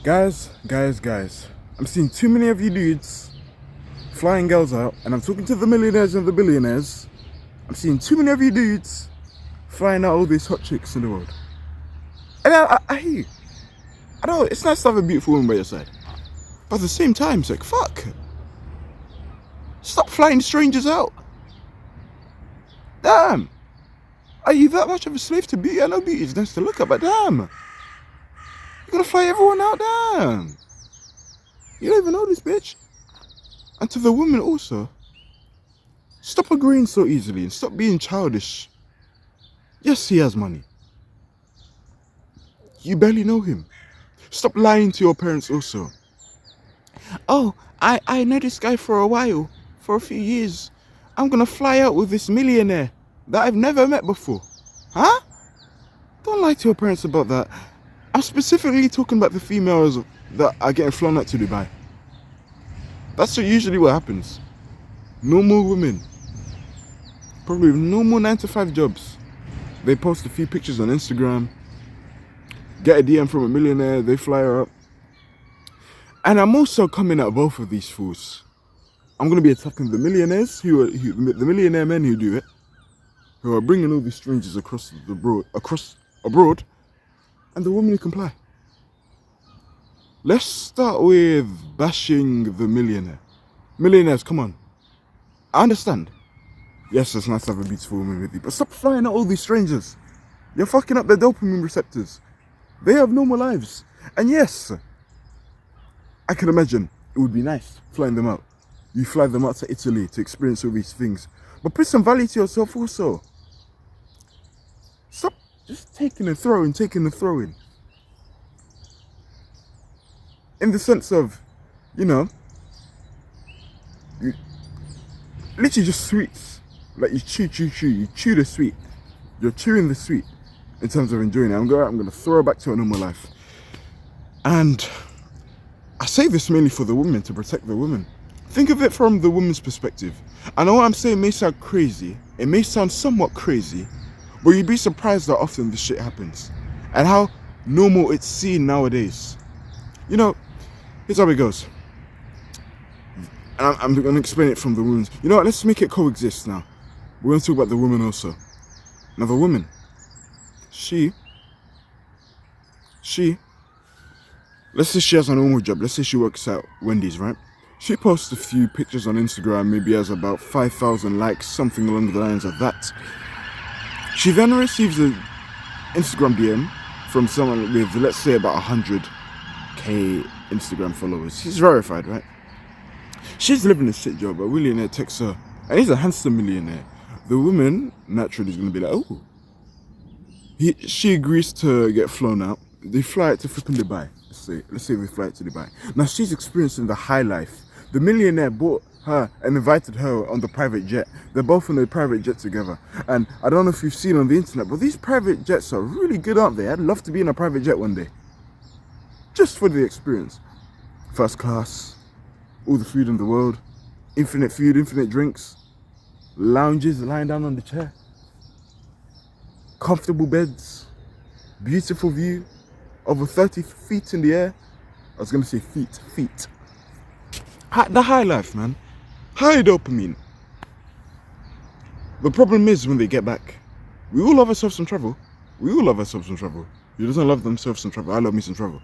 Guys. I'm seeing too many of you dudes flying girls out, and I'm talking to the millionaires and the billionaires. I'm seeing too many of you dudes flying out all these hot chicks in the world. And I hear you. I know it's nice to have a beautiful woman by your side. But at the same time, it's like, fuck. Stop flying strangers out. Damn. Are you that much of a slave to beauty? I know beauty is nice to look at, but damn. You're gonna fly everyone out, damn. You don't even know this bitch. And to the women also, stop agreeing so easily and stop being childish. Yes, he has money. You barely know him. Stop lying to your parents also. Oh, I know this guy for a while, for a few years. I'm gonna fly out with this millionaire that I've never met before. Huh? Don't lie to your parents about that. I'm specifically talking about the females that are getting flown out to Dubai. That's usually what happens. Normal women, probably with normal 9 to 5 jobs. They post a few pictures on Instagram, get a DM from a millionaire, they fly her up. And I'm also coming at both of these fools. I'm going to be attacking the millionaires, the millionaire men who do it, who are bringing all these strangers across abroad, and the women who comply. Let's start with bashing the millionaire. Millionaires, come on. I understand. Yes, it's nice to have a beautiful woman with you, but stop flying at all these strangers. You're fucking up their dopamine receptors. They have normal lives. And yes, I can imagine it would be nice flying them out. You fly them out to Italy to experience all these things. But put some value to yourself also. Stop just taking and throwing. In the sense of, you literally just sweets. Like you chew the sweet. You're chewing the sweet in terms of enjoying it. I'm gonna throw her back to her normal life. And I say this mainly for the women, to protect the women. Think of it from the woman's perspective. I know what I'm saying may sound crazy. It may sound somewhat crazy, but you'd be surprised how often this shit happens and how normal it's seen nowadays. Here's how it goes. And I'm going to explain it from the women's. You know what? Let's make it coexist now. We're going to talk about the woman also. Now, the woman, she, let's say she has a normal job. Let's say she works at Wendy's, right? She posts a few pictures on Instagram, maybe has about 5,000 likes, something along the lines of that. She then receives an Instagram DM from someone with, let's say, about 100k Instagram followers. She's verified, right? She's living a shit job. A millionaire texts her, and he's a handsome millionaire. The woman naturally is going to be like, oh. She agrees to get flown out. They fly it to flipping Dubai. Let's say they fly it to Dubai. Now she's experiencing the high life. The millionaire bought her and invited her on the private jet. They're both on the private jet together. And I don't know if you've seen on the internet, but these private jets are really good, aren't they? I'd love to be in a private jet one day. Just for the experience. First class, all the food in the world, infinite food, infinite drinks, lounges lying down on the chair, comfortable beds, beautiful view, over 30 feet in the air. I was going to say feet. The high life, man. High dopamine. The problem is when they get back. We all love ourselves some travel. Who doesn't love themselves some travel? I love me some travel.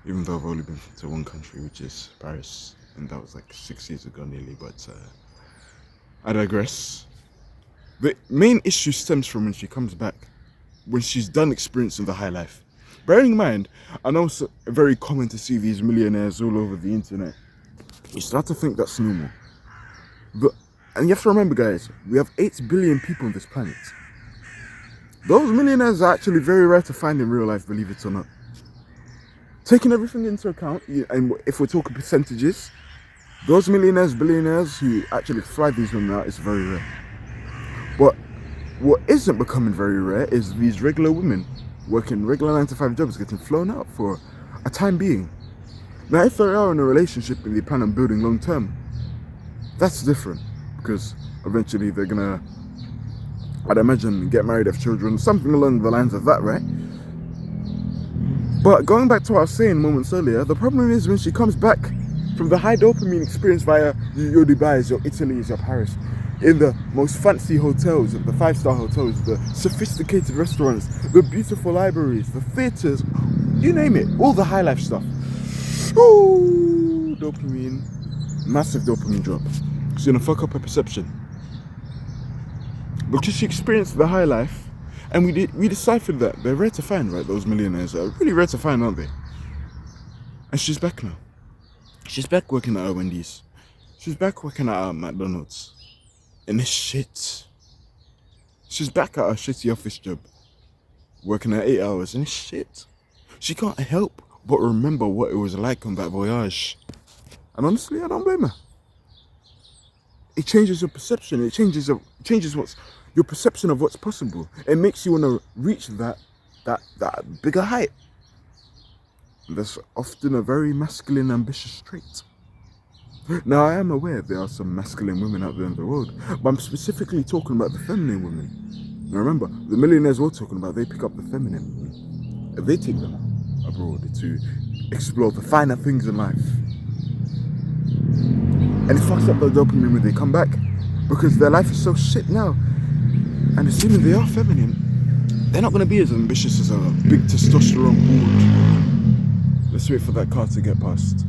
Even though I've only been to one country, which is Paris. And that was like 6 years ago nearly, but I digress. The main issue stems from when she comes back. When she's done experiencing the high life. Bearing in mind, I know it's very common to see these millionaires all over the internet. You start to think that's normal. And you have to remember, guys, we have 8 billion people on this planet. Those millionaires are actually very rare to find in real life, believe it or not. Taking everything into account, and if we're talking percentages, those millionaires, billionaires who actually fly these women out is very rare. But what isn't becoming very rare is these regular women working regular 9 to 5 jobs getting flown out for a time being. Now, if they are in a relationship and they plan on building long term, that's different, because eventually they're gonna, I'd imagine, get married, have children, something along the lines of that, right? But going back to what I was saying moments earlier, the problem is when she comes back from the high dopamine experience via your Dubai's, your Italy's, your Paris, in the most fancy hotels, the 5-star hotels, the sophisticated restaurants, the beautiful libraries, the theatres, you name it, all the high life stuff. Ooh, dopamine, massive dopamine drop. It's gonna fuck up her perception. Because she experienced the high life, and we deciphered that they're rare to find, right? Those millionaires are really rare to find, aren't they? And she's back now. She's back working at her Wendy's. She's back working at her McDonald's. And it's shit. She's back at her shitty office job, working at 8 hours, and it's shit. She can't help but remember what it was like on that voyage. And honestly, I don't blame her. It changes your perception. It changes what's your perception of what's possible. It makes you want to reach that bigger height. That's often a very masculine, ambitious trait. Now, I am aware there are some masculine women out there in the world, but I'm specifically talking about the feminine women. Now remember, the millionaires we're talking about, they pick up the feminine women. They take them abroad to explore the finer things in life. And it fucks up their dopamine when they come back, because their life is so shit now. And assuming they are feminine, they're not going to be as ambitious as a big testosterone board. Let's wait for that car to get past.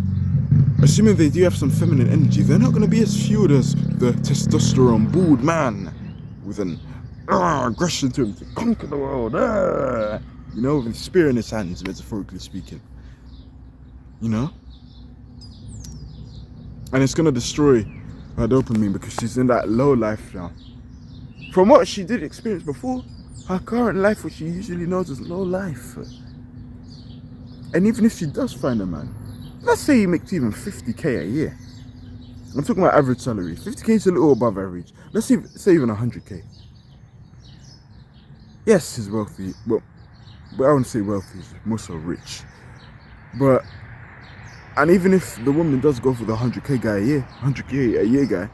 Assuming they do have some feminine energy, they're not going to be as fueled as the testosterone bald man with an aggression to him to conquer the world. You know, with a spear in his hands, metaphorically speaking. You know? And it's going to destroy her dopamine because she's in that low life now. From what she did experience before, her current life, what she usually knows is low life. And even if she does find a man, let's say he makes even 50k a year. I'm talking about average salary. 50k is a little above average. Let's say even 100k. Yes, he's wealthy. Well, but I wouldn't say wealthy, he's more so rich. But, and even if the woman does go for the 100k guy a year, 100k a year guy,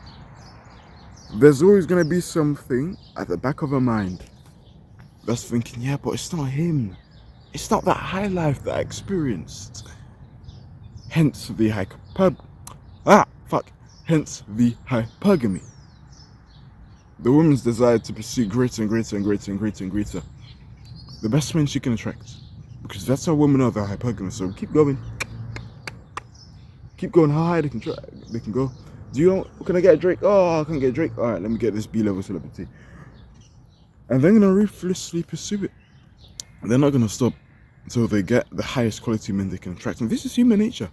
there's always going to be something at the back of her mind that's thinking, yeah, but it's not him. It's not that high life that I experienced. Hence the Hence the hypergamy. The woman's desire to pursue greater and greater and greater and greater and greater. The best men she can attract. Because that's how women are, they're hypergamous. So keep going. Keep going how high they can go. Can I get a Drake? Oh, I can't get a Drake. Alright, let me get this B-level celebrity. And they're gonna ruthlessly pursue it. They're not gonna stop until they get the highest quality men they can attract. And this is human nature.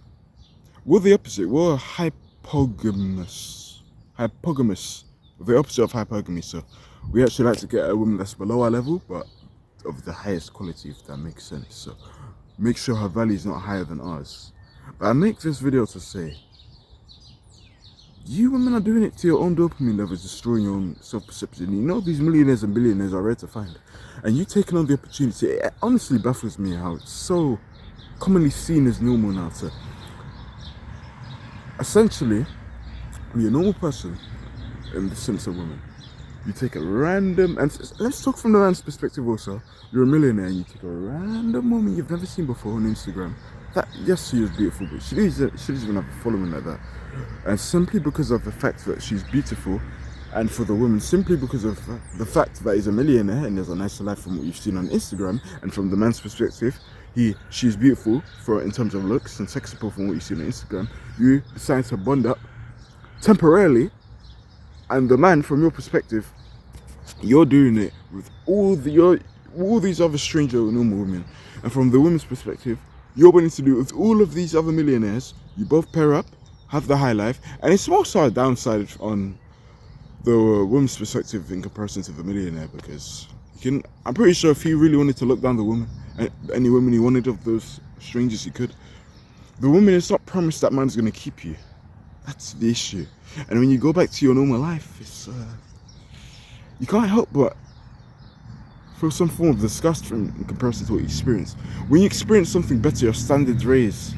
We're the opposite. We're hypogamous. The opposite of hypergamy. So we actually like to get a woman that's below our level, but of the highest quality, if that makes sense. So make sure her value is not higher than ours. But I make this video to say, you women are doing it to your own dopamine levels, destroying your own self-perception. You know these millionaires and billionaires are rare to find. And you taking on the opportunity, it honestly baffles me how it's so commonly seen as normal now to essentially be a normal person in the sense of women. You take a random, and let's talk from the man's perspective also. You're a millionaire and you take a random woman you've never seen before on Instagram. That, yes, she is beautiful, but she doesn't even have a following like that. And simply because of the fact that she's beautiful, and for the woman, simply because of the fact that he's a millionaire and there's a nicer life from what you've seen on Instagram, and from the man's perspective, she's beautiful in terms of looks and sex appeal from what you see on Instagram, you decide to bond up temporarily, and the man, from your perspective, you're doing it with all these other stranger normal women, and from the woman's perspective, you're willing to do it with all of these other millionaires. You both pair up, have the high life, and it's also a downside on the woman's perspective in comparison to the millionaire, because I'm pretty sure if he really wanted to look down the woman, any woman he wanted of those strangers he could, the woman is not promised that man's going to keep you. That's the issue. And when you go back to your normal life, it's you can't help but feel some form of disgust in comparison to what you experience. When you experience something better, your standards raise.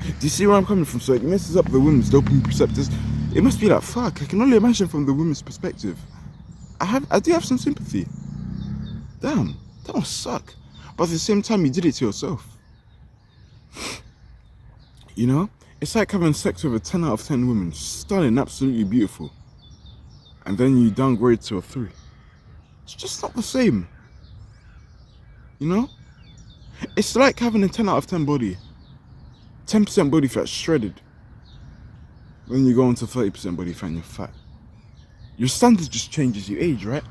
Do you see where I'm coming from? So it messes up the women's dopamine receptors. It must be like, fuck, I can only imagine from the women's perspective. I do have some sympathy. Damn, that must suck. but at the same time, you did it to yourself. You know, it's like having sex with a 10 out of 10 woman, stunning, absolutely beautiful, and then you downgrade to a 3. It's just not the same. You know, it's like having a 10 out of 10 body, 10% body fat shredded. Then you go into 30% body fat and you're fat. Your standard just changes, you age, right?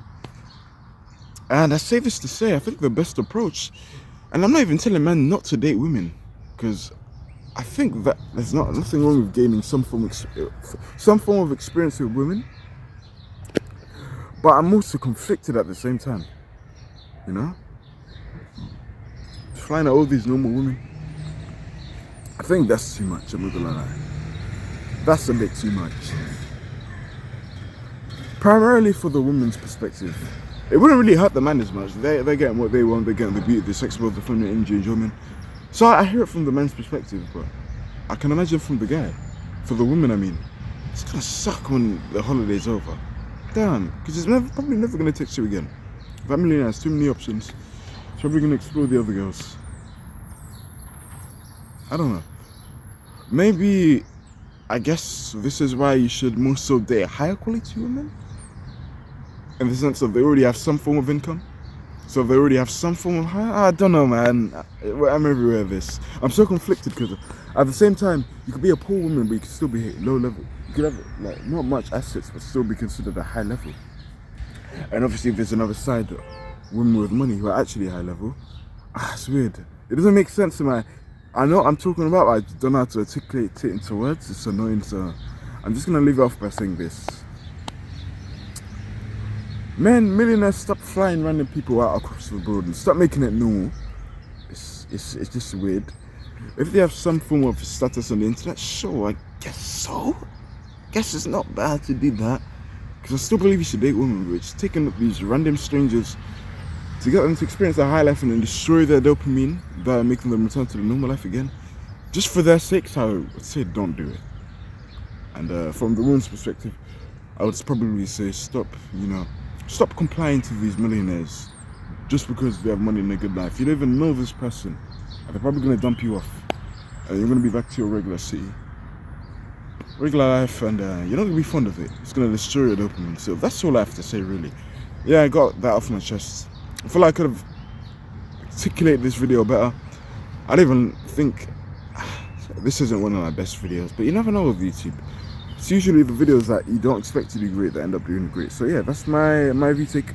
And I say this to say, I think the best approach, and I'm not even telling men not to date women, because I think that there's nothing wrong with gaining some form of experience with women, but I'm also conflicted at the same time. You know, flying at all these normal women, I think that's too much. I'm not gonna lie, that's a bit too much. Primarily for the woman's perspective, it wouldn't really hurt the man as much. They're getting what they want. They're getting the beauty, the sex appeal, the feminine energy, enjoyment. So I hear it from the man's perspective, but I can imagine from the guy, for the woman, I mean, it's gonna suck when the holiday's over. Damn, because it's probably never gonna text you again. That millionaire has too many options. It's probably gonna explore the other girls. I don't know. Maybe, I guess this is why you should more so date higher quality women. In the sense of they already have some form of income. So if they already have some form of higher, I don't know, man. I'm everywhere with this. I'm so conflicted because at the same time, you could be a poor woman, but you could still be low level. You could have like not much assets, but still be considered a high level. And obviously, if there's another side, women with money who are actually high level, it's weird. It doesn't make sense to my. I know what I'm talking about, but I don't know how to articulate it into words. It's annoying, so I'm just gonna leave it off by saying this. Men, millionaires, stop flying random people out across the board and stop making it normal. It's just weird. If they have some form of status on the internet, sure, I guess so. Guess it's not bad to do that. Because I still believe you should date women, but it's taking up these random strangers to get them to experience a high life and then destroy their dopamine by making them return to the normal life again. Just for their sakes, I would say don't do it. And from the woman's perspective, I would probably say stop complying to these millionaires just because they have money in a good life. You don't even know this person, and they're probably going to dump you off, and you're going to be back to your regular life, and you're not going to be fond of it. It's going to destroy your dopamine. So that's all I have to say, really. Yeah, I got that off my chest. I feel like I could have articulated this video better. I don't even think this isn't one of my best videos, but you never know with YouTube. It's usually the videos that you don't expect to do great that end up doing great. So yeah, that's my view take.